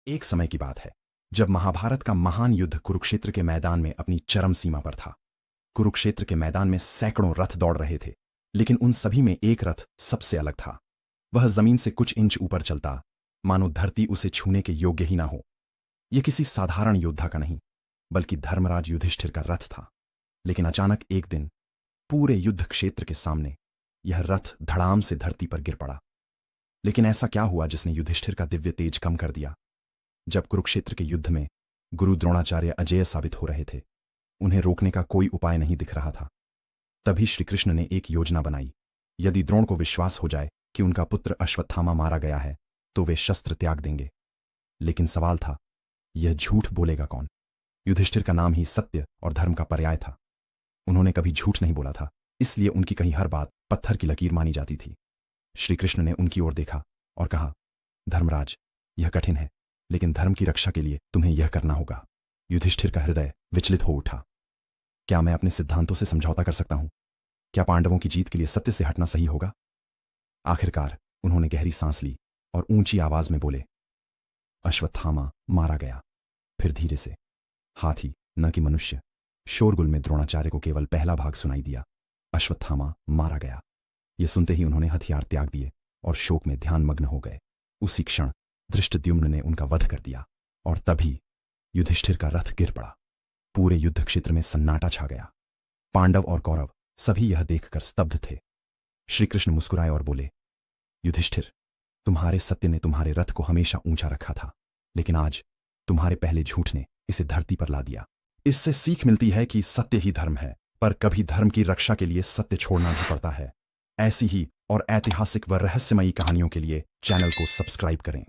एक समय की बात है जब महाभारत का महान युद्ध कुरुक्षेत्र के मैदान में अपनी चरम सीमा पर था। कुरुक्षेत्र के मैदान में सैकड़ों रथ दौड़ रहे थे, लेकिन उन सभी में एक रथ सबसे अलग था। वह जमीन से कुछ इंच ऊपर चलता, मानो धरती उसे छूने के योग्य ही ना हो। यह किसी साधारण योद्धा का नहीं, बल्कि धर्मराज युधिष्ठिर का रथ था। लेकिन अचानक एक दिन पूरे युद्ध क्षेत्र के सामने यह रथ धड़ाम से धरती पर गिर पड़ा। लेकिन ऐसा क्या हुआ जिसने युधिष्ठिर का दिव्य तेज कम कर दिया? जब कुरुक्षेत्र के युद्ध में गुरु द्रोणाचार्य अजेय साबित हो रहे थे, उन्हें रोकने का कोई उपाय नहीं दिख रहा था। तभी श्रीकृष्ण ने एक योजना बनाई। यदि द्रोण को विश्वास हो जाए कि उनका पुत्र अश्वत्थामा मारा गया है, तो वे शस्त्र त्याग देंगे। लेकिन सवाल था, यह झूठ बोलेगा कौन? युधिष्ठिर का नाम ही सत्य और धर्म का पर्याय था। उन्होंने कभी झूठ नहीं बोला था, इसलिए उनकी कही हर बात पत्थर की लकीर मानी जाती थी। श्रीकृष्ण ने उनकी ओर देखा और कहा, धर्मराज, यह कठिन है, लेकिन धर्म की रक्षा के लिए तुम्हें यह करना होगा। युधिष्ठिर का हृदय विचलित हो उठा। क्या मैं अपने सिद्धांतों से समझौता कर सकता हूं? क्या पांडवों की जीत के लिए सत्य से हटना सही होगा? आखिरकार उन्होंने गहरी सांस ली और ऊंची आवाज में बोले, अश्वत्थामा मारा गया। फिर धीरे से, हाथी न कि मनुष्य। शोरगुल में द्रोणाचार्य को केवल पहला भाग सुनाई दिया, अश्वत्थामा मारा गया। यह सुनते ही उन्होंने हथियार त्याग दिए और शोक में ध्यानमग्न हो गए। उसी क्षण धृष्टद्युम्न ने उनका वध कर दिया और तभी युधिष्ठिर का रथ गिर पड़ा। पूरे युद्ध क्षेत्र में सन्नाटा छा गया। पांडव और कौरव सभी यह देखकर स्तब्ध थे। श्रीकृष्ण मुस्कुराए और बोले, युधिष्ठिर, तुम्हारे सत्य ने तुम्हारे रथ को हमेशा ऊंचा रखा था, लेकिन आज तुम्हारे पहले झूठ ने इसे धरती पर ला दिया। इससे सीख मिलती है कि सत्य ही धर्म है, पर कभी धर्म की रक्षा के लिए सत्य छोड़ना भी पड़ता है। ऐसी ही और ऐतिहासिक व रहस्यमयी कहानियों के लिए चैनल को सब्सक्राइब करें।